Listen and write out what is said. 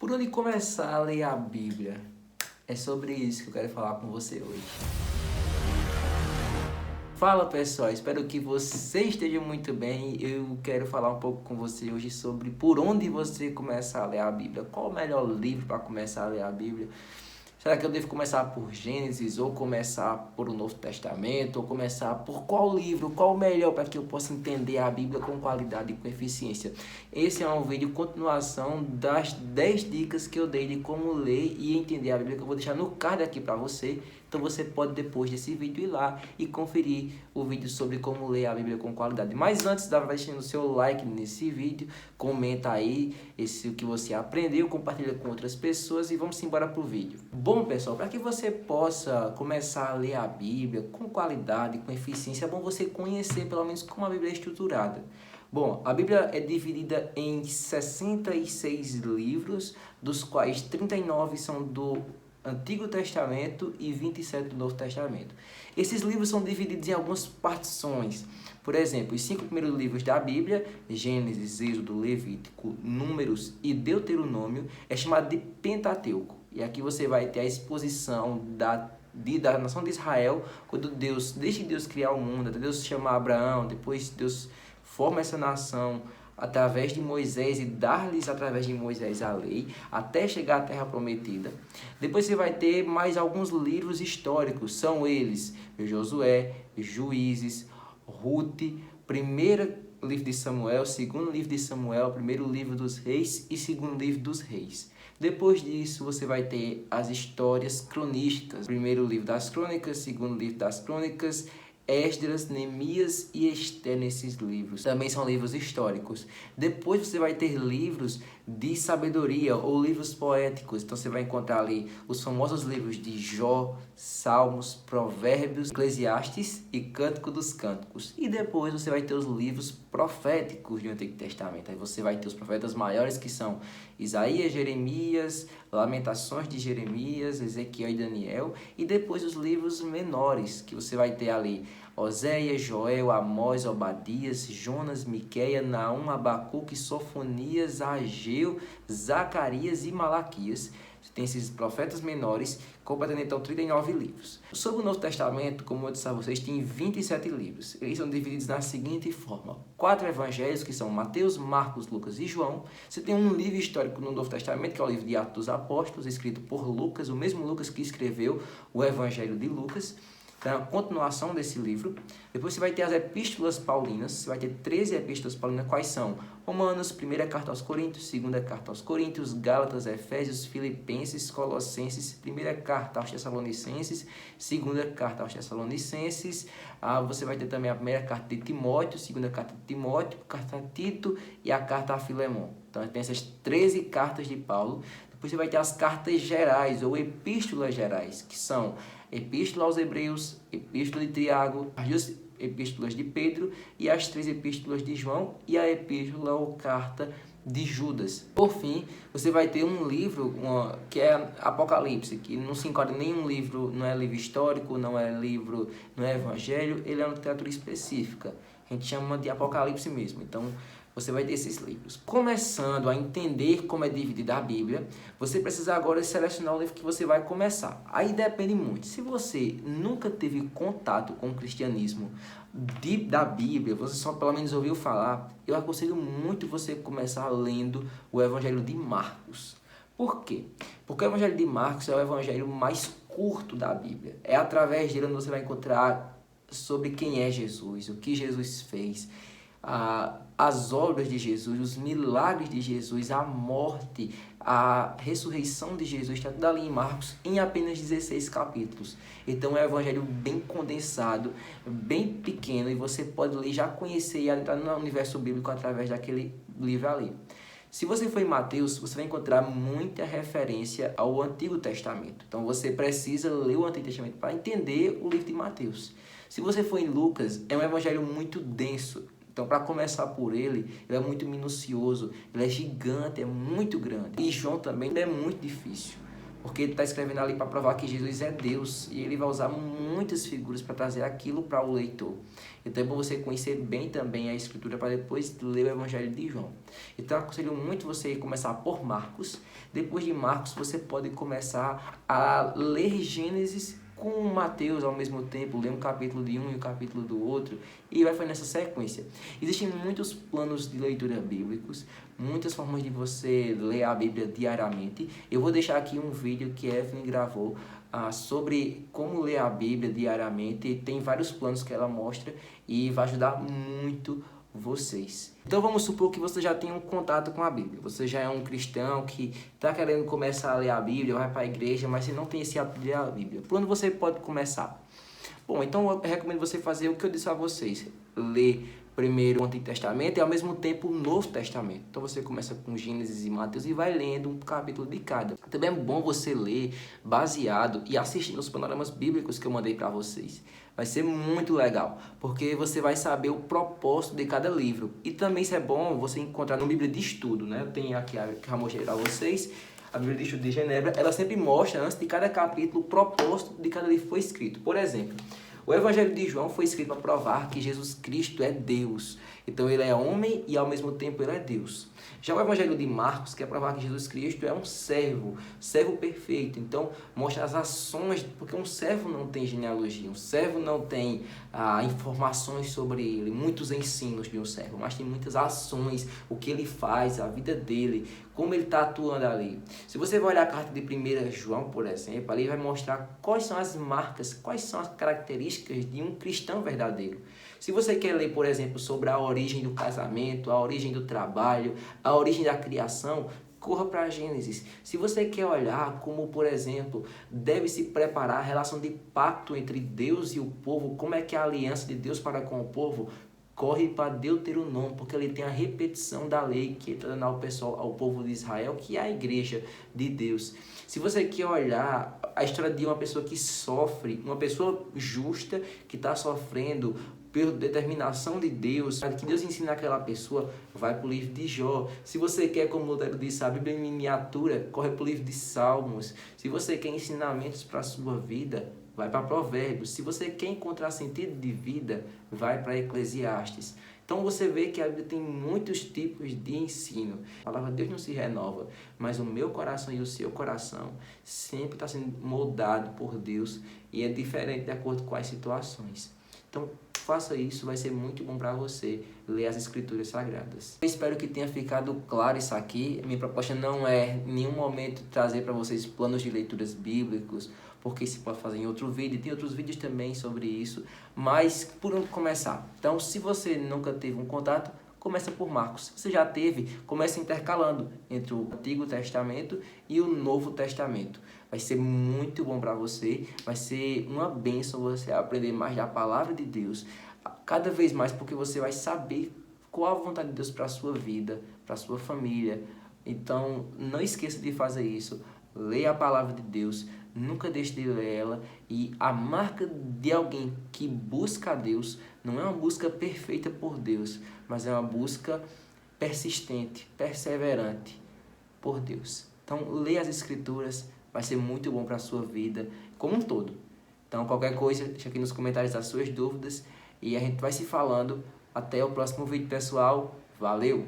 Por onde começar a ler a Bíblia? É sobre isso que eu quero falar com você hoje. Fala pessoal, espero que você esteja muito bem. Eu quero falar um pouco com você hoje sobre por onde você começa a ler a Bíblia. Qual o melhor livro para começar a ler a Bíblia? Será que eu devo começar por Gênesis, ou começar por o Novo Testamento, ou começar por qual livro, qual o melhor para que eu possa entender a Bíblia com qualidade e com eficiência? Esse é um vídeo continuação das 10 dicas que eu dei de como ler e entender a Bíblia, que eu vou deixar no card aqui para você. Então você pode depois desse vídeo ir lá e conferir o vídeo sobre como ler a Bíblia com qualidade. Mas antes, dá para deixar o seu like nesse vídeo, comenta aí o que você aprendeu, compartilha com outras pessoas e vamos embora pro vídeo. Bom pessoal, para que você possa começar a ler a Bíblia com qualidade, com eficiência, é bom você conhecer pelo menos como a Bíblia é estruturada. Bom, a Bíblia é dividida em 66 livros, dos quais 39 são do Antigo Testamento e 27 do Novo Testamento. Esses livros são divididos em algumas partições. Por exemplo, os 5 primeiros livros da Bíblia, Gênesis, Êxodo, Levítico, Números e Deuteronômio, é chamado de Pentateuco. E aqui você vai ter a exposição da nação de Israel, quando desde Deus criar o mundo, até Deus chamar Abraão, depois Deus forma essa nação através de Moisés e dar-lhes através de Moisés a lei, até chegar à Terra Prometida. Depois você vai ter mais alguns livros históricos, são eles Josué, Juízes, Ruth, primeiro livro de Samuel, segundo livro de Samuel, primeiro livro dos reis e segundo livro dos reis. Depois disso, você vai ter as histórias cronísticas, primeiro livro das crônicas, segundo livro das crônicas, Esdras, Neemias e Esther nesses livros. Também são livros históricos. Depois você vai ter livros de sabedoria ou livros poéticos. Então você vai encontrar ali os famosos livros de Jó, Salmos, Provérbios, Eclesiastes e Cântico dos Cânticos. E depois você vai ter os livros proféticos do Antigo Testamento. Aí você vai ter os profetas maiores, que são Isaías, Jeremias, Lamentações de Jeremias, Ezequiel e Daniel. E depois os livros menores, que você vai ter ali Oséias, Joel, Amós, Obadias, Jonas, Miqueias, Naum, Abacuque, Sofonias, Ageu, Zacarias e Malaquias. Tem esses profetas menores, completando então 39 livros. Sobre o Novo Testamento, como eu disse a vocês, tem 27 livros. Eles são divididos da seguinte forma: 4 evangelhos, que são Mateus, Marcos, Lucas e João. Você tem um livro histórico no Novo Testamento, que é o livro de Atos dos Apóstolos, escrito por Lucas, o mesmo Lucas que escreveu o Evangelho de Lucas. Então, a continuação desse livro. Depois você vai ter as epístolas paulinas. Você vai ter 13 epístolas paulinas. Quais são? Romanos, 1ª carta aos Coríntios, 2ª carta aos Coríntios, Gálatas, Efésios, Filipenses, Colossenses, 1ª carta aos Tessalonicenses, 2ª carta aos Tessalonicenses. Você vai ter também a 1ª carta de Timóteo, 2ª carta de Timóteo, carta a Tito e a carta a Filemão. Então tem essas 13 cartas de Paulo. Depois você vai ter as cartas gerais ou epístolas gerais, que são Epístola aos Hebreus, Epístola de Tiago, as 2 epístolas de Pedro e as 3 epístolas de João e a epístola ou carta de Judas. Por fim, você vai ter um livro que é Apocalipse, que não se enquadra em nenhum livro, não é livro histórico, não é evangelho, ele é uma literatura específica. A gente chama de Apocalipse mesmo. Então, você vai ter esses livros. Começando a entender como é dividida a Bíblia, você precisa agora selecionar o livro que você vai começar. Aí depende muito. Se você nunca teve contato com o cristianismo da Bíblia, você só pelo menos ouviu falar, eu aconselho muito você começar lendo o Evangelho de Marcos. Por quê? Porque o Evangelho de Marcos é o evangelho mais curto da Bíblia. É através dele onde você vai encontrar sobre quem é Jesus, o que Jesus fez, as obras de Jesus, os milagres de Jesus, a morte, a ressurreição de Jesus, está tudo ali em Marcos, em apenas 16 capítulos. Então é um evangelho bem condensado, bem pequeno, e você pode ler, já conhecer e entrar no universo bíblico através daquele livro ali. Se você for em Mateus, você vai encontrar muita referência ao Antigo Testamento. Então você precisa ler o Antigo Testamento para entender o livro de Mateus. Se você for em Lucas, é um evangelho muito denso. Então, para começar por ele é muito minucioso, ele é gigante, é muito grande. E João também é muito difícil. Porque ele está escrevendo ali para provar que Jesus é Deus e ele vai usar muitas figuras para trazer aquilo para o leitor. Então é bom você conhecer bem também a Escritura para depois ler o Evangelho de João. Então eu aconselho muito você começar por Marcos. Depois de Marcos você pode começar a ler Gênesis com Mateus ao mesmo tempo, ler um capítulo de um e um capítulo do outro, e vai fazer nessa sequência. Existem muitos planos de leitura bíblicos, muitas formas de você ler a Bíblia diariamente. Eu vou deixar aqui um vídeo que a Evelyn gravou sobre como ler a Bíblia diariamente. Tem vários planos que ela mostra e vai ajudar muito vocês. Então vamos supor que você já tem um contato com a Bíblia. Você já é um cristão que está querendo começar a ler a Bíblia, vai para a igreja, mas você não tem esse hábito de ler a Bíblia. Por onde você pode começar? Bom, então eu recomendo você fazer o que eu disse a vocês. Ler primeiro o Antigo Testamento e ao mesmo tempo o Novo Testamento. Então você começa com Gênesis e Mateus e vai lendo um capítulo de cada. Também é bom você ler baseado e assistindo os panoramas bíblicos que eu mandei para vocês. Vai ser muito legal, porque você vai saber o propósito de cada livro. E também isso é bom você encontrar no Bíblia de Estudo, né? Eu tenho aqui a que eu mostrei para vocês. A Bíblia de Estudo de Genebra, ela sempre mostra antes de cada capítulo o propósito de cada livro que foi escrito. Por exemplo, o Evangelho de João foi escrito para provar que Jesus Cristo é Deus. Então ele é homem e ao mesmo tempo ele é Deus. Já o Evangelho de Marcos quer provar que Jesus Cristo é um servo perfeito. Então mostra as ações, porque um servo não tem genealogia, um servo não tem informações sobre ele, muitos ensinos de um servo, mas tem muitas ações, o que ele faz, a vida dele, como ele está atuando ali. Se você vai olhar a carta de 1 João, por exemplo, ali vai mostrar quais são as marcas, quais são as características de um cristão verdadeiro. Se você quer ler, por exemplo, sobre a origem do casamento, a origem do trabalho, a origem da criação, corra para Gênesis. Se você quer olhar como, por exemplo, deve se preparar a relação de pacto entre Deus e o povo, como é que é a aliança de Deus para com o povo, corre para Deuteronômio, porque ele tem a repetição da lei que está dando ao povo de Israel, que é a igreja de Deus. Se você quer olhar a história de uma pessoa que sofre, uma pessoa justa que está sofrendo por determinação de Deus, que Deus ensina aquela pessoa, vai para o livro de Jó. Se você quer, como o Lutero disse, a Bíblia em miniatura, corre para o livro de Salmos. Se você quer ensinamentos para a sua vida, vai para Provérbios. Se você quer encontrar sentido de vida, vai para Eclesiastes. Então você vê que a Bíblia tem muitos tipos de ensino. A palavra de Deus não se renova, mas o meu coração e o seu coração sempre está sendo moldado por Deus e é diferente de acordo com as situações. Então faça isso, vai ser muito bom para você ler as Escrituras Sagradas. Eu espero que tenha ficado claro isso aqui. Minha proposta não é em nenhum momento trazer para vocês planos de leituras bíblicos, porque isso pode fazer em outro vídeo, tem outros vídeos também sobre isso, mas por onde começar? Então, se você nunca teve um contato, começa por Marcos. Se você já teve, começa intercalando entre o Antigo Testamento e o Novo Testamento. Vai ser muito bom para você, vai ser uma bênção você aprender mais da palavra de Deus, cada vez mais, porque você vai saber qual a vontade de Deus para a sua vida, para a sua família. Então, não esqueça de fazer isso. Leia a palavra de Deus, nunca deixe de ler ela. E a marca de alguém que busca a Deus não é uma busca perfeita por Deus, mas é uma busca persistente, perseverante por Deus. Então, leia as Escrituras, vai ser muito bom para a sua vida como um todo. Então, qualquer coisa, deixa aqui nos comentários as suas dúvidas e a gente vai se falando. Até o próximo vídeo, pessoal. Valeu!